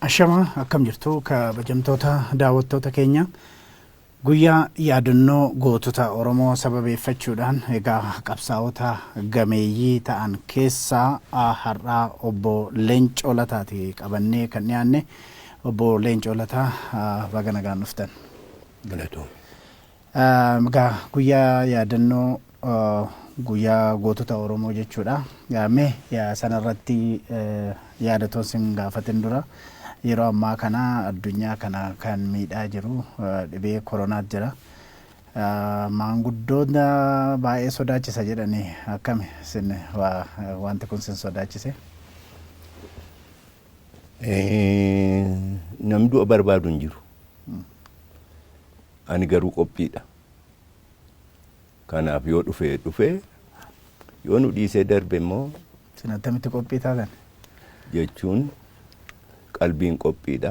Ashama akkam jirtu kabajamtoota daawwattoota keenya guyyaa yaadannoo gootota Oromoo sababeeffachuudhaan egaa qabsaa'ota gameeyyii ta'an keessaa har'aa obbo Leencoo Lataati qabannee kan dhiyaanne. Obbo Leencoo Lataa baga nagaan dhuftan. Galatoom. Egaa guyyaa yaadannoo guyyaa gootota Oromoo jechuudha. Mee sanarratti yaadatoon sin gaafatin dura yeroo ammaa kana addunyaa kana kan miidhaa jiru dhibee koronaa jira. Maanguddoota baay'ee sodaachisa jedhanii akkami sin wanti kun sin sodaachise? Namni du'a barbaadu hin jiru. Ani garuu qophiidha. Kanaaf yoo dhufe yoo nu dhiisee darbe immoo sin attamitti qophii taatan? Jechuun qalbiin qophiidha.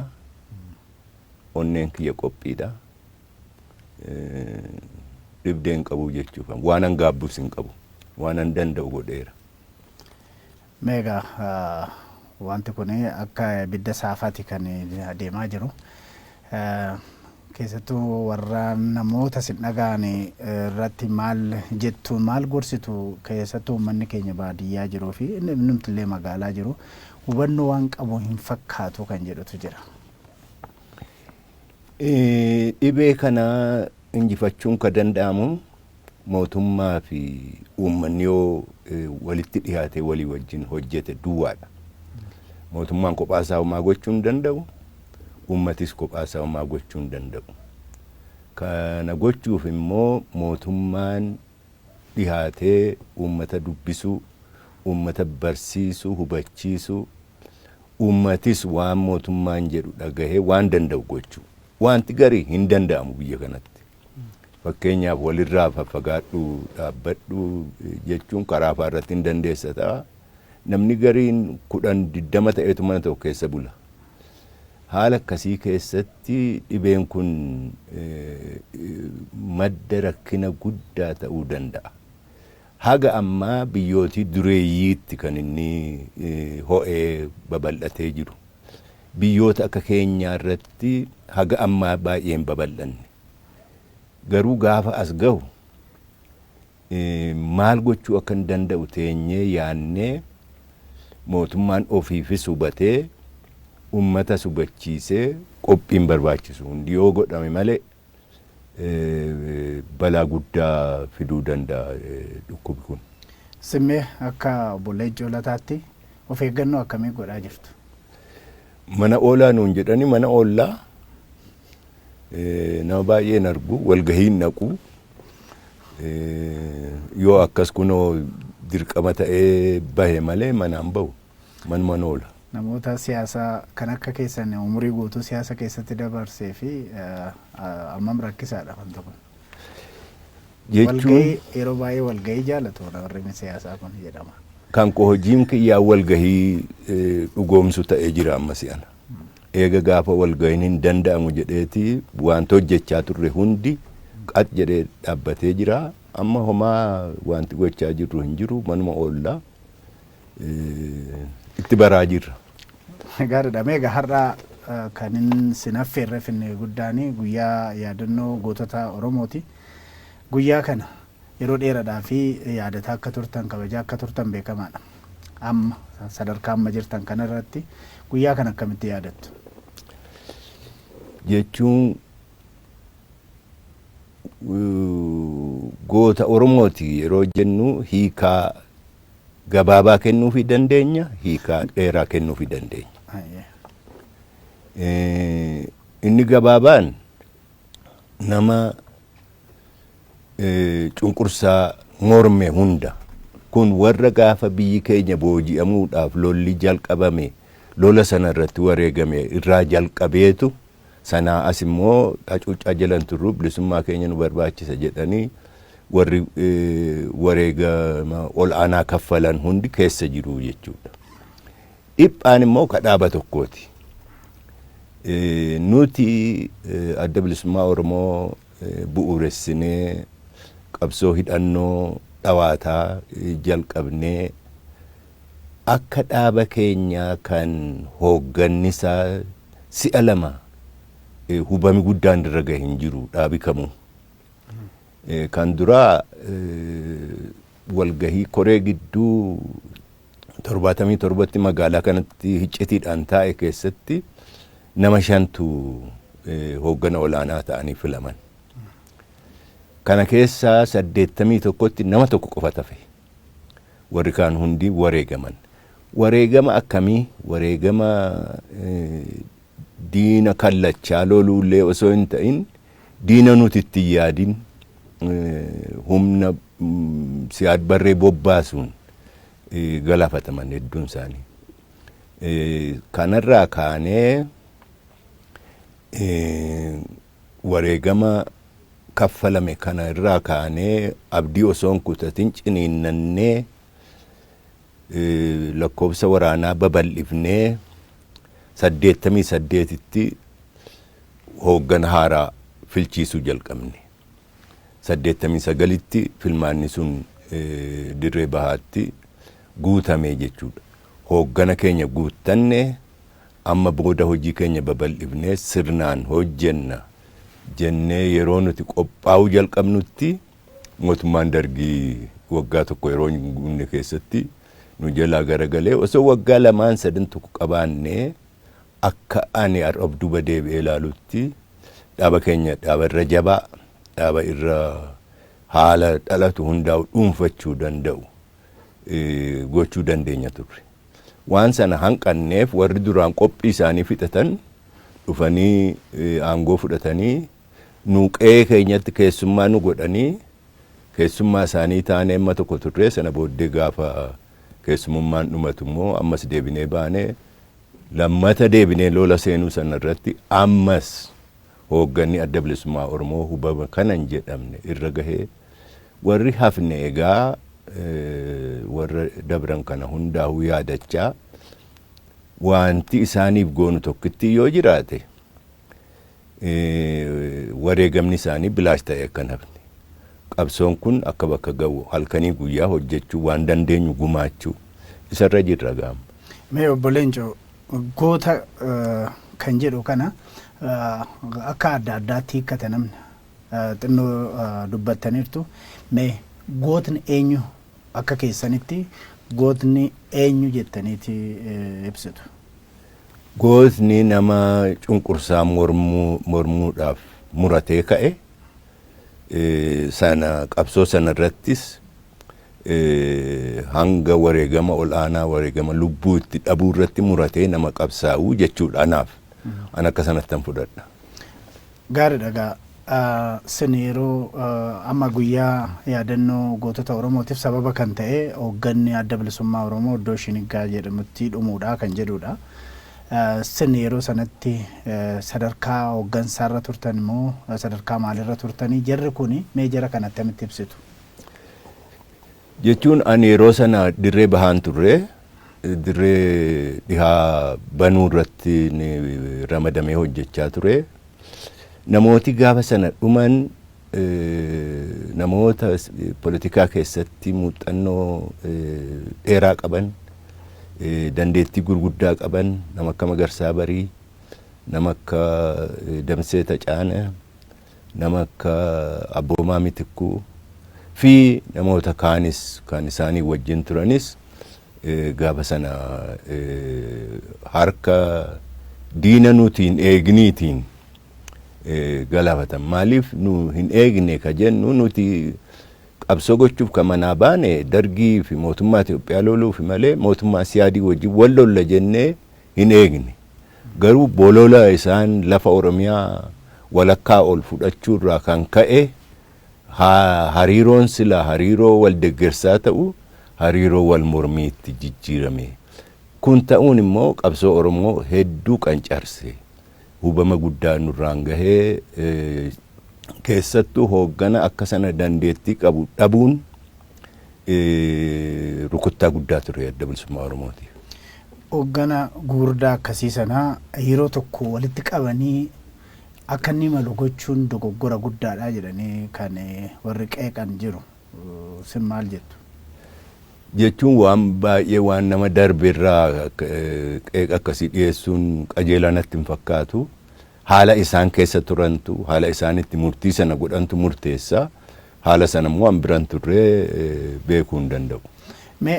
Onneen kiyya qophiidha. Dhibdeen qabu jechuudha. Waan an gaabbus hin qabu. Waan an danda'u godheera. Meegaa wanti kun akka ibidda saafaati kan adeemaa jiru. Keessattuu warra namoota sin dhaga'an irratti maal jettu maal gorsitu keessattuu uummanni keenya baadiyyaa jiruu fi namni illee magaalaa jiru hubannoo waan qabu hin fakkaatu kan jedhutu jira. Dhibee kana injifachuun ka danda'amu mootummaa fi uummanni yoo walitti dhiyaate walii wajjin hojjete duwwaadha. Mootummaan kophaasaa homaa gochuu hin danda'u. Uummatis kophaasaa homaa gochuu hin danda'u. Kana gochuuf immoo mootummaan dhiyaatee uummata dubbisuu, uummata barsiisuu, hubachiisuu, uummatis waan mootummaan jedhu dhagahee waan danda'u gochuu. Wanti garii hin danda'amu biyya kanatti. Fakkeenyaaf walirraa faffagaadhu dhaabbadhu jechuun karaa irratti hin dandeessa ta'a. Namni gariin 10-20 ta'etu mana tokko keessa bula. Haala akkasii keessatti dhibeen kun madda rakkina guddaa ta'uu danda'a. Haga ammaa biyyootii dureeyyiitti kan inni ho'ee babal'atee jiru. Biyyoota akka keenyaa irratti haga ammaa baay'een babal'anne. Garuu gaafa as gahu maal gochuu akka hin danda'u teenyee yaannee mootummaan ofiifis hubatee uummata hubachiisee qophiin barbaachisu hundi yoo godhame malee balaa guddaa fiduu danda'a dhukkubi kun. Simmee akka obbo Leencoo Lataatti of eeggannoo akkamii godhaa jirtu? Mana oolaa nuun jedhani mana oollaa nama baay'een argu walgahiin naqu yoo akkas kunoo dirqama ta'ee bahe malee manaan bahu man oola. Namoota siyaasaa kan akka keessan umurii guutuu siyaasa keessatti dabarsee fi ammam rakkisaadha wanta kun. Jechuun yeroo baay'ee walgahii jaalatu warri siyaasaa kun jedhama. Kan koo hojiin kiyyaa walgahii dhugoomsu ta'ee jira amma si'ana. Eega gaafa walgahiin hin danda'amu jedheeti wanti hojjechaa turre hundi qat jedhee dhaabbatee jira. Amma homaa wanti gochaa jirru hin jiru manuma oollaa itti baraa jirra. Gaariidha. Meegaa har'aa kan sin affeerre finne guddaanii guyyaa yaadannoo gootota Oromooti. Guyyaa kana yeroo dheeraadhaa fi yaadataa akka turtan kabajaa akka turtan beekamaadha. Amma sadarkaa amma jirtan kanarratti guyyaa kana akkamitti yaadattu? Jechuun goota Oromooti yeroo jennu hiikaa gabaabaa kennuufii dandeenya, hiikaa dheeraa kennuufii dandeenya. Inni gabaabaan nama cunqursaa morme hunda kun warra gaafa biyyi keenya booji'amuudhaaf lolli jalqabame lola sana irratti wareegame irraa jalqabeetu sanaa as immoo hacuuccaa jalan turru bilisummaa keenya nu barbaachisa jedhanii warri wareegama ol aanaa kaffalan hundi keessa jiru jechuudha. Dhiphaan immoo kadhaaba tokkooti. Nuti adda bilisummaa Oromoo bu'uuressinee qabsoo hidhannoo dhawaataa jalqabnee akka dhaaba keenyaa kan hooggannisaa si'a lama hubami guddaan irra gahe hin jiru dhaabi kamuu. Kan duraa walgahii koree gidduu 77tti magaalaa kanatti hiccitiidhaan taa'e keessatti nama 5tu hooggana olaanaa ta'anii filaman. Kana keessaa 81tti nama tokko qofa tafe. Warri kaan hundi wareegaman. Wareegama akkamii? Wareegama diina kallachaa loluullee osoo hin ta'in diina nuti itti yaadin humna siyaad barree bobbaasuun galaafataman hedduun isaanii. Kanarraa kaanee wareegama kaffalame kana irraa kaanee abdii osoo hin kutatin ciniinnannee lakkoofsa waraanaa babal'ifnee 88tti hooggana haaraa filchiisuu jalqabne. 89tti filmaanni sun dirree bahaatti guutame jechuudha. Hooggana keenya guuttanne amma booda hojii keenya babal'ifnee sirnaan hojjenna jennee yeroo nuti qophaa'uu jalqabnutti mootummaan dargii waggaa tokko yeroo hin guunne keessatti nu jalaa garagalee osoo waggaa 2-3 tokko qabaannee akka ani of duuba deebi'ee ilaalutti dhaaba keenya dhaaba irra jabaa dhaaba irra haala dhalatu hundaa'u dhuunfachuu danda'u gochuu dandeenya turre. Waan sana hanqanneef warri duraan qophii isaanii fixatan dhufanii aangoo fudhatanii nuuqee keenyatti keessummaa nu godhanii keessummaa isaanii taanee amma tokko turre. Sana booddee gaafa keessummaan dhumatu immoo ammas deebinee baanee lammata deebinee lola seenuu sana irratti ammas hoogganni adda bilisummaa Oromoo hubama kanan jedhamne irra gahee warri hafne egaa warra dabran kana hundaa'uu yaadachaa wanti isaaniif goonu tokkitti yoo jiraate wareegamni isaanii bilaash ta'e akkan hafne. Qabsoon kun akka bakka ga'u halkanii guyyaa hojjechuu waan dandeenyu gumaachuu isarra jirra gaama. Mee obbo Leencoo goota kan jedhu kana akka adda addaatti hiikkata namni xinnoo dubbattaniirtu. Mee gootni eenyu akka keessanitti gootni eenyu jettaniiti ibsitu? Gootni nama cunqursaa mormuudhaaf muratee ka'e sana qabsoo sana irrattis hanga wareegama olaanaa wareegama lubbuu itti dhabuu irratti muratee nama qabsaa'uu jechuudha anaaf. An akka sanattan fudhadha. Gaariidha. Sin yeroo amma guyyaa yaadannoo gootota Oromootiif sababa kan ta'e hoogganni adda bilisummaa Oromoo iddoo Shiniggaa jedhamutti dhumuudha kan jedhudha. Sin yeroo sanatti sadarkaa hooggansaarra turtan immoo sadarkaa maalirra turtanii jarri kuni mee jara kanatti akkamitti ibsitu? Jechuun ani yeroo sana dirree bahaan turre dirree dhihaa banuu irratti ramadamee hojjechaa ture. Namooti gaafa sana dhuman namoota politikaa keessatti muuxannoo dheeraa qaban, dandeettii gurguddaa qaban, nama akka Magarsaa Barii, nama akka Damsee Tacaana, nama akka Abboomaa Mitikkuu fi namoota kaanis kan isaanii wajjin turanis gaafa sana harka diina nutiin eegniitiin galaafatan. Maaliif nu hin eegne ka jennu nuti qabsoo gochuuf ka manaa baane dargii fi mootummaa Itoophiyaa loluuf malee mootummaa siyaadii wajjin wal lolla jennee hin eegne. Garuu bolola isaan lafa Oromiyaa walakkaa ol fudhachuurraa kan ka'e hariiroon sila hariiroo wal deeggarsaa ta'u hariiroo wal mormiitti jijjiirame. Kun ta'uun immoo qabsoo Oromoo hedduu qancarse. Hubama guddaa nurraan gahee keessattuu hooggana akka sana dandeettii qabu dhabuun rukuttaa guddaa ture adda bilisummaa Oromootiif. Hooggana gurguddaa akkasii sanaa yeroo tokko walitti qabanii akka inni malu gochuun dogoggora guddaadha jedhanii kan warri qeeqan jiru. Sin maal jettu? jechuun waan baay'ee waan nama darbeerraa qeeqa akkasii dhiyeessuun qajeelaa natti hin fakkaatu. Haala isaan keessa turantu, haala isaan itti murtii sana godhantu murteessa. Haala sana immoo an biran turree beekuu hin danda'u. Mee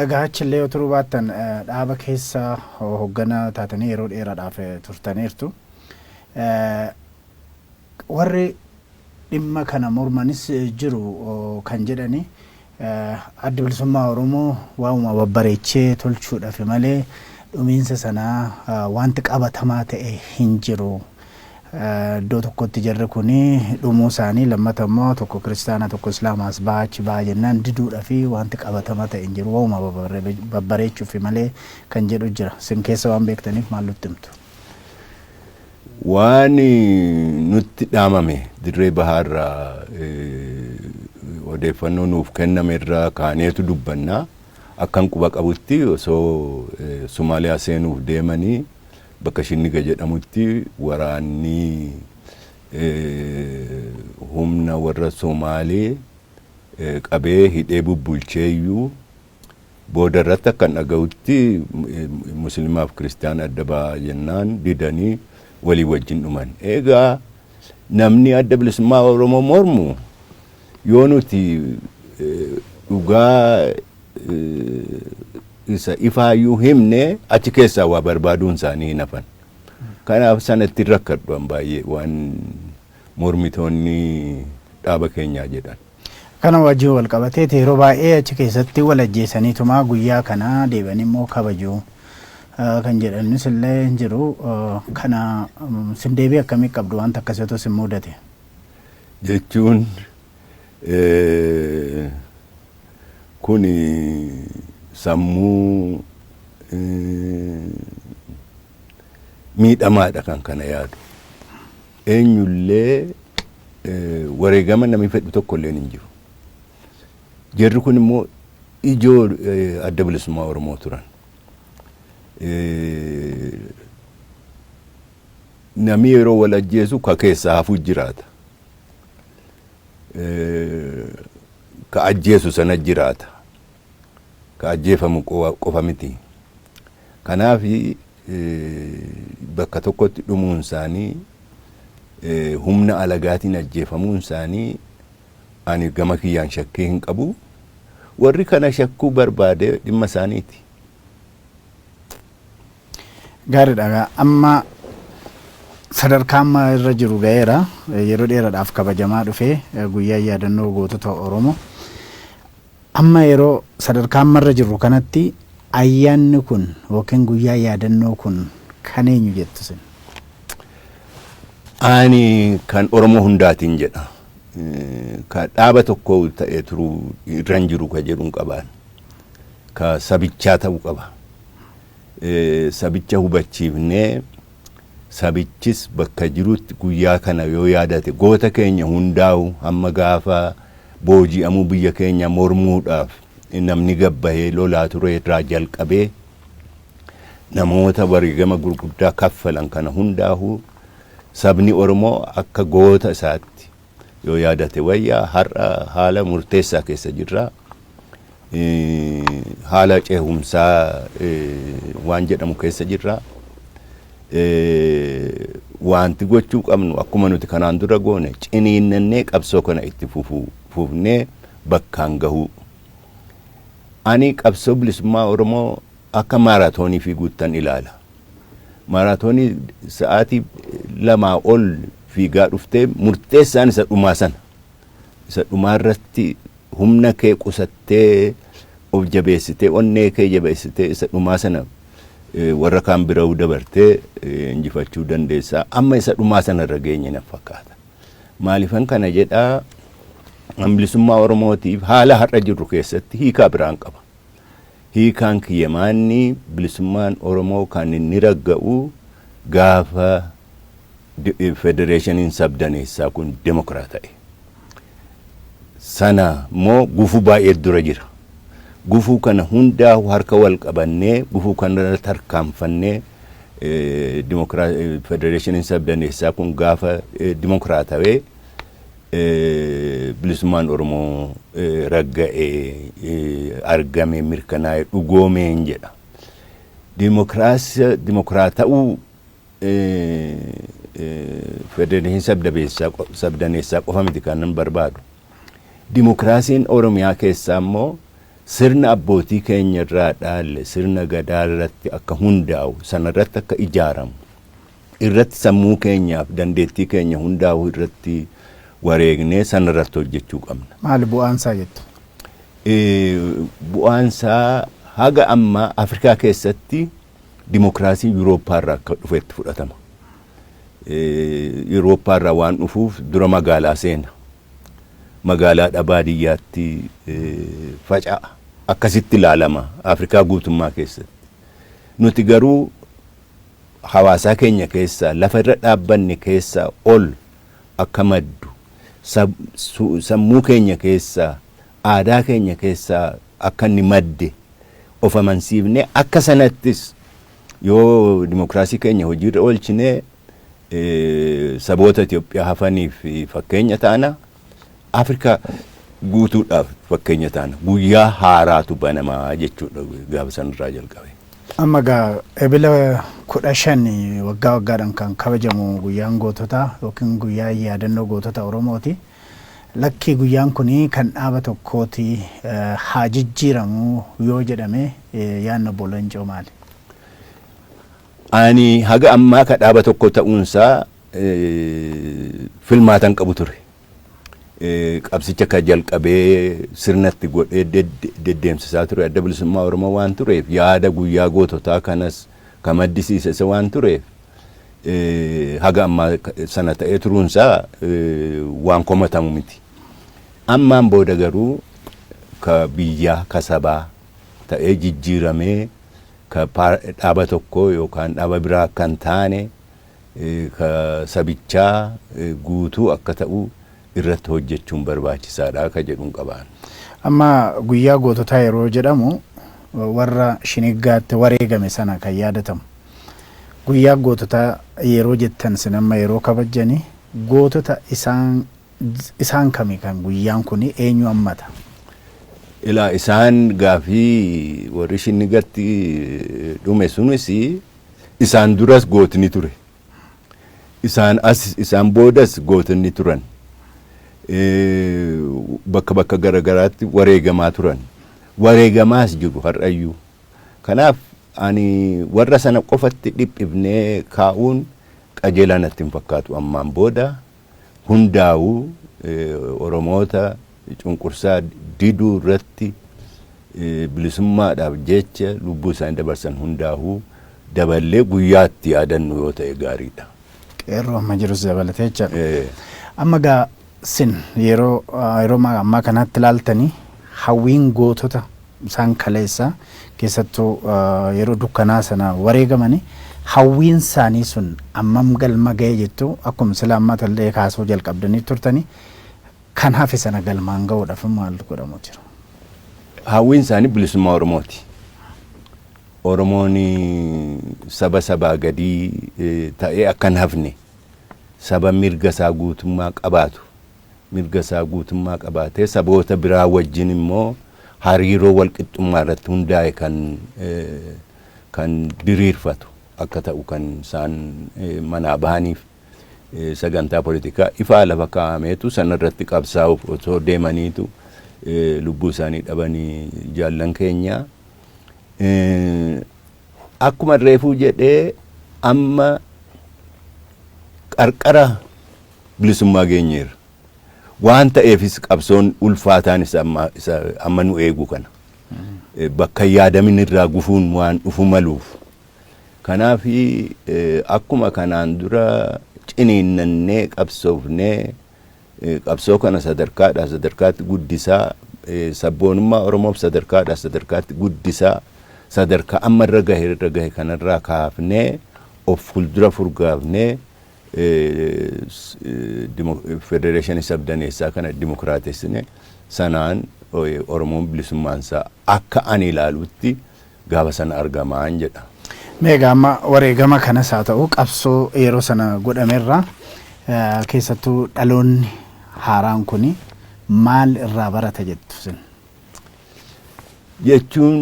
egaa achillee yoo turuu baattan dhaaba keessa hoogganaa taatanii yeroo dheeraadhaaf turtaniirtu. Warri dhimma kana mormanis jiru kan jedhani adda bilisummaa Oromoo waa'uma babbareechee tolchuudhaaf malee dhumiinsa sanaa wanti qabatamaa ta'e hin jiru. Iddoo tokkotti jarri kuni dhumuu isaanii lammata immoo tokko kiristaana tokko islaamaas baachi baa jennaan diduudha fi wanti qabatamaa ta'e hin jiru. Waa'uma babbareechuuf malee kan jedhu jira. Isin keessa waan beektaniif maal nutti himtu? Waan nutti dhaamame dirree bahaarraa odeeffannoo nuuf kenname irraa kaaneetu dubbannaa. Akkan quba qabutti osoo Somaaliyaa seenuuf deemanii bakka Shinniga jedhamutti waraanni humna warra Somaalee qabee hidhee bubbulcheeyyuu booda irratti akkan dhaga'utti musliimaaf kiristaana adda ba'aa jennaan didanii walii wajjin dhuman. Egaa namni adda bilisummaa Oromoo mormu yoo nuti dhugaa isa ifaayyuu himne achi keessaa waa barbaaduun isaanii hin hafan. Kanaaf sanatti rakkadhu an baay'ee waan mormitoonni dhaaba keenyaa jedhan. Kana wajjin wal qabatee yeroo baay'ee achi keessatti wal ajjeesaniituma guyyaa kana deebi'anii immoo kabajuu kan jedhanis illee hin jiru. Kana sin deebii akkamii qabdu wanta akkasiitu sin mudate? Jechuun kuni sammuu miidhamaadha kan kana yaadu. Eenyullee wareegama namni fedhu tokko illee hin jiru. Jarri kun immoo ijoo adda bilisummaa Oromoo turan. Namni yeroo wal ajjeesu ka keessaa hafu jiraata. Ka ajjeesu sana jiraata. Ka ajjeefamu qofa miti. Kanaaf bakka tokkotti dhumuun isaanii humna alagaatiin ajjeefamuun isaanii ani gama kiyyaan shakkii hin qabu. Warri kana shakkuu barbaade dhimma isaaniiti. Gaariidha. Amma sadarkaa amma irra jiru ga'eera. Yeroo dheeraadhaaf kabajamaa dhufee guyyaa yaadannoo gootota Oromoo. Amma yeroo sadarkaa amma irra jiru kanatti ayyaanni kun yookiin guyyaa yaadannoo kun kan eenyu jettu sin? Ani kan Oromoo hundaatiin jedha. Ka dhaaba tokko ta'ee turuu irra jiru ka jedhuun qabaan. Ka sabichaa ta'uu qaba. Sabicha hubachiifnee sabichis bakka jirutti guyyaa kana yoo yaadate goota keenya hundaa'u hamma gaafa booji'amuu biyya keenya mormuudhaaf namni gabbahee lolaa ture irraa jalqabee namoota wareegama gurguddaa kaffalan kana hundaa'u sabni Oromoo akka goota isaatti yoo yaadate wayyaa har'a haala murteessaa keessa jirra. Haala ceehumsaa waan jedhamu keessa jirra. Wanti gochuu qabnu akkuma nuti kanaan dura goone ciniinnannee qabsoo kana itti fufnee bakkaan gahuu. Ani qabsoo bilisummaa Oromoo akka maaraatoonii fiiguuttan ilaala. Maaraatoonii sa'aatii 2 ol fiigaa dhuftee murteessaan isa dhumaa sana. Isa dhumaa irratti humna kee qusattee of jabeessitee onnee kee jabeessitee isa dhumaa sana warra kaan bira'uu dabartee injifachuu dandeessaa. Amma isa dhumaa sana irra geenye na fakkaata. Maaliifan kana jedhaa bilisummaa Oromootiif haala har'a jirru keessatti hiikaa biraan qaba. Hiikaan kiyyamaanni bilisummaan Oromoo kan inni ragga'u gaafa federeeshiniin sabdaneessaa kun demokraata'e. Sana moo gufuu baay'ee dura jira. Gufuu kana hundaa harka wal qabannee gufuu kana tarkaanfannee federeeshiniin sabdaneessaa kun gaafa demokraatawee bilisummaan Oromoo ragga'ee argame mirkanaa'e dhugoomeen jedha. Dimokiraata'uu federeeshinii sabdaneessaa qofa miti kan nan barbaadu. Dimokiraasiin Oromiyaa keessaa immoo sirna abbootii keenya irraa dhaalle sirna gadaa irratti akka hundaa'u sanarratti akka ijaaramu irratti sammuu keenyaaf dandeettii keenya hundaa'u irratti wareegnee sanarratti hojjechuu qabna. Maali bu'aansaa jettu? Bu'aansaa haga amma Afrikaa keessatti dimokiraasii Yurooppaa irraa akka dhufetti fudhatama. Yurooppaa irraa waan dhufuuf dura magaalaa seena. Magaalaa baadiyyaatti faca'a. Akkasitti ilaalama Afrikaa guutummaa keessatti. Nuti garuu hawaasaa keenya keessaa lafa irra dhaabbanne keessaa ol akka maddu sammuu keenya keessaa aadaa keenya keessaa akka inni madde of amansiifne akka sanattis yoo dimokiraasii keenya hojiirra oolchine saboota Itoophiyaa hafaniif fakkeenya taana Afrikaa guutuudhaaf fakkeenya taana guyyaa haaraatu banamaa jechuudha gaafa sanarraa jalqabe. Amma Ebla 15 waggaa waggaadhaan kan kabajamu guyyaan goototaa yookiin guyyaa yaadannoo gootota Oromooti. Lakki guyyaan kuni kan dhaaba tokkooti haa jijjiiramu yoo jedhame yaadna Bolancoo maali? Ani haga ammaa ka dhaaba tokko ta'uunsaa filmaatan qabu ture. Qabsicha ka jalqabee sirnatti godhee deddeemsisaa ture adda bilisummaa Oromoo waan tureef yaada guyyaa goototaa kanas ka maddisiise waan tureef haga ammaa sana ta'ee turuunsaa waan komatamu miti. Ammaan booda garuu ka biyyaa ka sabaa ta'ee jijjiiramee ka dhaaba tokko yookaan dhaaba biraa kan taane ka sabichaa guutuu akka ta'u irratti hojjechuun barbaachisaadha ka jedhuun qabaan. Amma guyyaa goototaa yeroo jedhamu warra shiniggaatti wareegame sana kan yaadatamu. Guyyaa goototaa yeroo jettan sinamma yeroo kabajani gootota isaan kami kan guyyaan kuni eenyu hammata? Ilaa isaan gaafii warri shinniggatti dhume sunis isaan duras gootni ture. Isaan boodas gootni turan. Bakka garagaraatti wareegamaa turan. Wareegamaas jiru har'ayyuu. Kanaaf ani warra sana qofatti dhiphifnee kaa'uun qajeelaa natti hin fakkaatu ammaan booda hundaa'uu Oromoota cunqursaa diduu irratti bilisummaadhaaf jecha lubbuu isaanii dabarsan hundaa'uu daballee guyyaatti yaadannu yoo ta'e gaariidha. Qeerroo amma jirus dabalatee jira. Amma sin yeroo ammaa kanatti ilaaltanii hawwiin gootota isaan kaleessa keessattuu yeroo dukkanaa sana wareegamanii hawwiin isaanii sun ammam galma ga'e jettu akkuma sila ammaa tallee kaasuu jalqabdanii turtanii kan hafe sana galmaan ga'uudhaaf maaltu godhamu jira? Hawwiin isaanii bilisummaa Oromooti. Oromoon sabaa gadii ta'ee akkan hafne saba mirga isaa guutummaa qabaatu. Mirga isaa guutummaa qabaatee saboota biraa wajjin immoo hariiroo walqixxummaa irratti hundaa'e kan diriirfatu akka ta'u kan isaan manaa bahaniif sagantaa politikaa ifaa lafa kaa'ameetu sanarratti qabsaa'uuf osoo deemaniitu lubbuu isaanii dhabanii jaallan keenya. Akkuma reefuu jedhee amma qarqara bilisummaa geenyeerra. Waan ta'eefis qabsoon ulfaataan isa amma nu eegu kana. Bakka yaadamin irraa gufuun waan dhufu maluuf. Kanaaf akkuma kanaan dura ciniinnannee qabsoofnee qabsoo kana sadarkaatti guddisaa sabboonummaa Oromoof sadarkaatti guddisaa sadarkaa amma irra gahe kanarraa kaafnee of fuuldura furgaafnee federeeshinii sabdaneessaa kana dimokiraatessine sanaan Oromoon bilisummaansaa akka ani ilaalutti gaafa sana argamaan jedha. Meegaa amma wareegama kanas haa ta'u qabsoo yeroo sana godhamerraa keessattuu dhaloonni haaraan kuni maal irraa barata jettu sin? Jechuun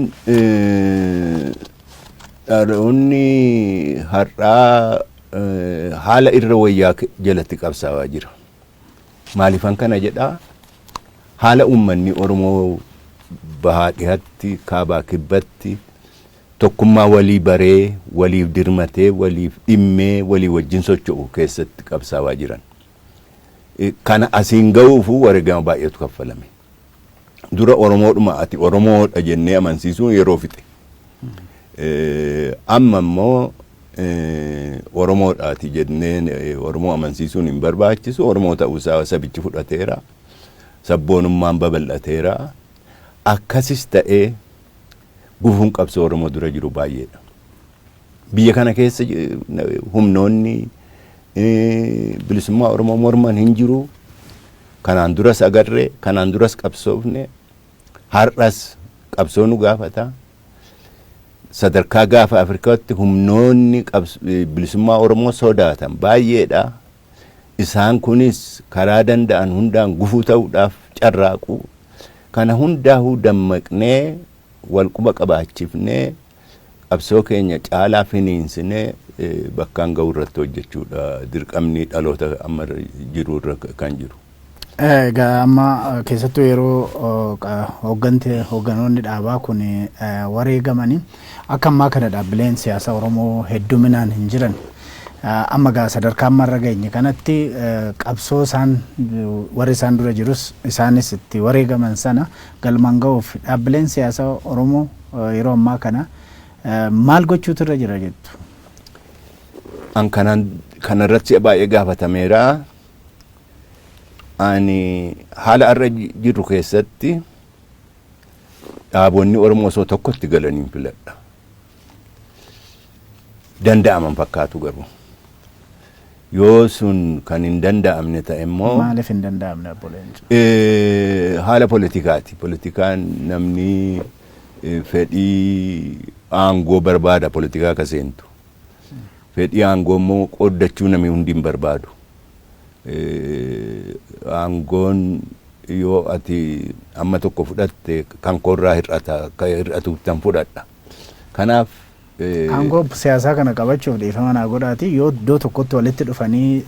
dhaloonni har'aa haala irra wayyaa jalatti qabsaawaa jira. Maaliifan kana jedhaa? Haala uummanni Oromoo bahaa dhihatti kaabaa kibbatti tokkummaa walii baree, waliif dirmatee, waliif dhimmee, walii wajjin socho'u keessatti qabsaawaa jiran. Kana asiin ga'uufu wareegama baay'eetu kaffalame. Dura Oromoodhuma ati Oromoodha jennee amansiisuun yeroo fixe. Amma immoo Oromoodhaati jennee Oromoo amansiisuun hin barbaachisu. Oromoo ta'uusaa sabichi fudhateera. Sabboonummaan babal'ateera. Akkasis ta'ee gufuun qabsoo Oromoo dura jiru baay'eedha. Biyya kana keessa humnoonni bilisummaa Oromoo morman hin jiru. Kanaan duras agarree, kanaan duras qabsoofne, har'as qabsoo nu gaafata. Sadarkaa gaafa Afrikaatti humnoonni bilisummaa Oromoo sodaatan baay'eedha. Isaan kunis karaa danda'an hundaan gufuu ta'uudhaaf carraaqu. Kana hundaa'uu dammaqnee walquba qabaachifnee qabsoo keenya caalaa finiinsinee bakkaan ga'u irratti hojjechuudha. Dirqamni dhaloota amma jiru irra kan jiru. Egaa amma keessattuu yeroo hoogganoonni dhaabaa kun wareegamanii akka ammaa kana dhaabbileen siyaasaa Oromoo hedduminaan hin jiran. Amma gaa sadarkaa ammarra geenye kanatti qabsoo warri isaan dura jirus isaanis itti wareegaman sana galmaan ga'uuf dhaabbileen siyaasaa Oromoo yeroo ammaa kana maal gochuutu irra jira jettu? An kanarratti baay'ee gaafatameera. Ani haala irra jirru keessatti dhaabonni Oromoo osoo tokkotti galaniin filadha. Danda'aman fakkaatu garuu. Yoo sun kan hin danda'amne ta'e immoo maaliif hin danda'amne abboleen? Haala politikaati. Politikaan namni fedhii aangoo barbaada politikaa akka seentu. Fedhii aangoo immoo qooddachuu namni hundi hin barbaadu. Aangoon yoo ati amma tokko fudhatte kan koorraa hir'atu tan fudhadha. Kanaaf aangoo siyaasaa kana qabachuuf dhiifama naa godhaati yoo iddoo tokkotti walitti dhufanii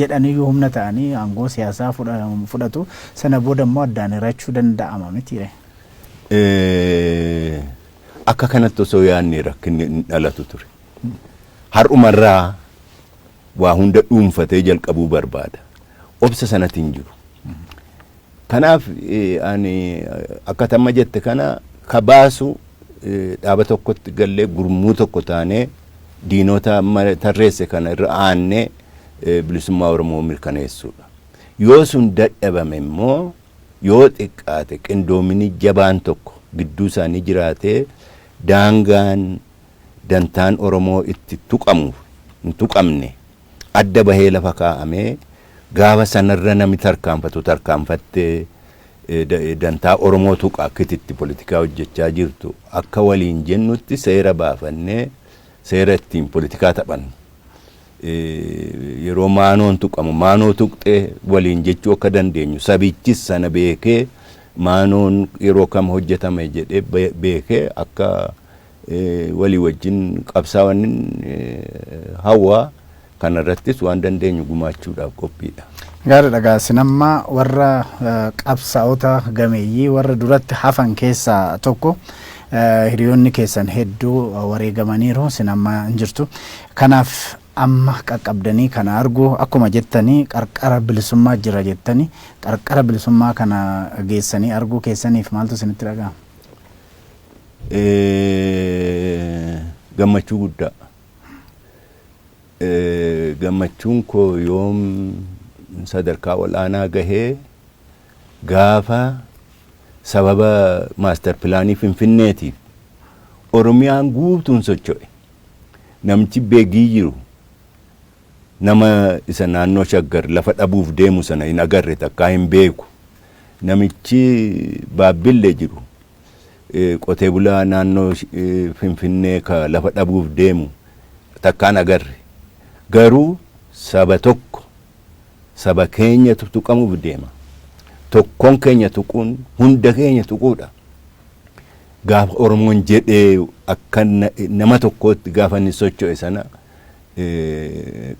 jedhaniyyuu humna ta'anii aangoo siyaasaa fudhatu sana booda immoo addaan hirachuu danda'ama miti. Akka kanatti osoo yaadne rakkinni dhalatu ture. Har'umarraa waa hunda dhuunfatee jalqabuu barbaada. Obsa sanatti hin jiru. Kanaaf ani akka tamma jette kana kabaasu dhaaba tokkotti gallee gurmuu tokko taanee diinota tarreesse kana irra aannee bilisummaa Oromoo mirkaneessuudha. Yoo sun dadhabame immoo yoo xiqqaate qindoomini jabaan tokko gidduu isaanii jiraatee daangaan dantaan Oromoo itti tuqamu hin tuqamne adda bahee lafa kaa'amee gaafa sanarra namni tarkaanfattee dantaa Oromoo tuqa akkititti politikaa hojjechaa jirtu akka waliin jennutti seera baafannee seera ittiin politikaa taphannu. Yeroo maanoon tuqamu maanoo tuqxee waliin jechuu akka dandeenyu sabichis sana beekee maanoon yeroo kam hojjetame jedhee beekee akka walii wajjin qabsaa'an hawaa kanarrattis waan dandeenyu gumaachuudhaaf qophiidha. Gaariidha gaa sinamma warra qabsaa'ota gameeyyii warra duratti hafan keessaa tokko hiriyoonni keessan hedduu wareegamaniiru sinamma hin jirtu. Kanaaf amma qaqqabdanii kana argu akkuma jettanii qarqara bilisummaa jira jettanii qarqara bilisummaa kana geessanii arguu keessaniif maaltu isinitti dhaga'ama? Gammachuu guddaa. Gammachuun koo yoom sadarkaa olaanaa gahee gaafa sababa maaster pilaanii Finfinneetiif Oromiyaan guutuun socho'e. Namichi beegii jiru nama isa naannoo Shaggar lafa dhabuuf deemu sana hin agarre takkaa hin beeku. Namichi Baabbillee jiru qotee bulaa naannoo Finfinnee ka lafa dhabuuf deemu takkaan agarre. Garuu saba tokko saba keenya tuqamuuf deema. Tokkoon keenya tuquun hunda keenya tuquudha. Gaafa Oromoon jedhee akka nama tokkootti gaafa inni socho'e sana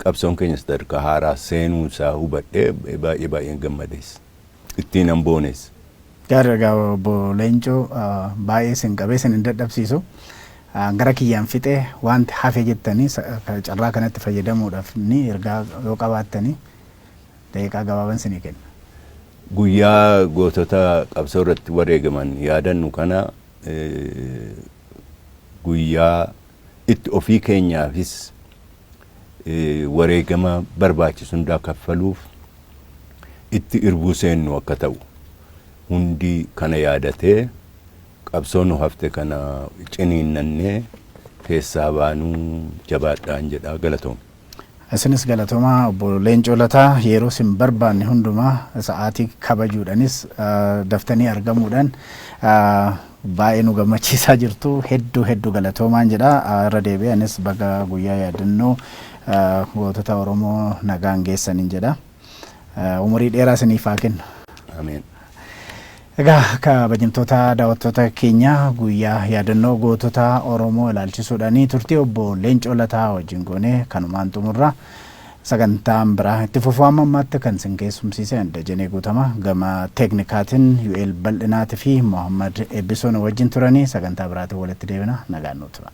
qabsoon keenya sadarkaa haaraa seenuu isaa hubadhee baay'een gammadees. Ittiin an boones. Gaarii egaa obbo Leencoo baay'ee sin qabee sin hin dadhabsiisu. Gara kiyyaan fixee wanti hafe jettanii carraa kanatti fayyadamuudhaaf ni ergaa yoo qabaattanii daqiiqaa gabaaban sinii kenna. Guyyaa gootota qabsoo irratti wareegaman yaadannu kana guyyaa itti ofii keenyaafis wareegama barbaachisu hundaa kaffaluuf itti irbuu seennu akka ta'u hundi kana yaadatee qabsoo nu hafte kana ciniinnannee keessaa baanuu jabaadhaan jedha galatooma. Isinis galatoomaa obbo Leencoo Lataa yeroo sin barbaanne hundumaa sa'aatii kabajuudhanis daftanii argamuudhaan baay'ee nu gammachiisaa jirtu hedduu galatoomaan jedha. Irra deebi'anis baga guyyaa yaadannoo gootota Oromoo nagaan geessaniin jedha. Umurii dheeraa isiniif haa kennu. Ameen. Egaa kabajamtoota daawwattoota keenya guyyaa yaadannoo gootota Oromoo ilaalchisuudhaanii turtii obbo Leencoo Lataa wajjin goone kanumaan xumurra. Sagantaan biraa itti fufuu amma ammaatti kan sin keessumsiise Dajanee Guutamaa gama teeknikaatiin UL Bal'inaatii fi Mohammad Eebbisoon wajjin turanii sagantaa biraatiin walitti deebina nagaan nu tura.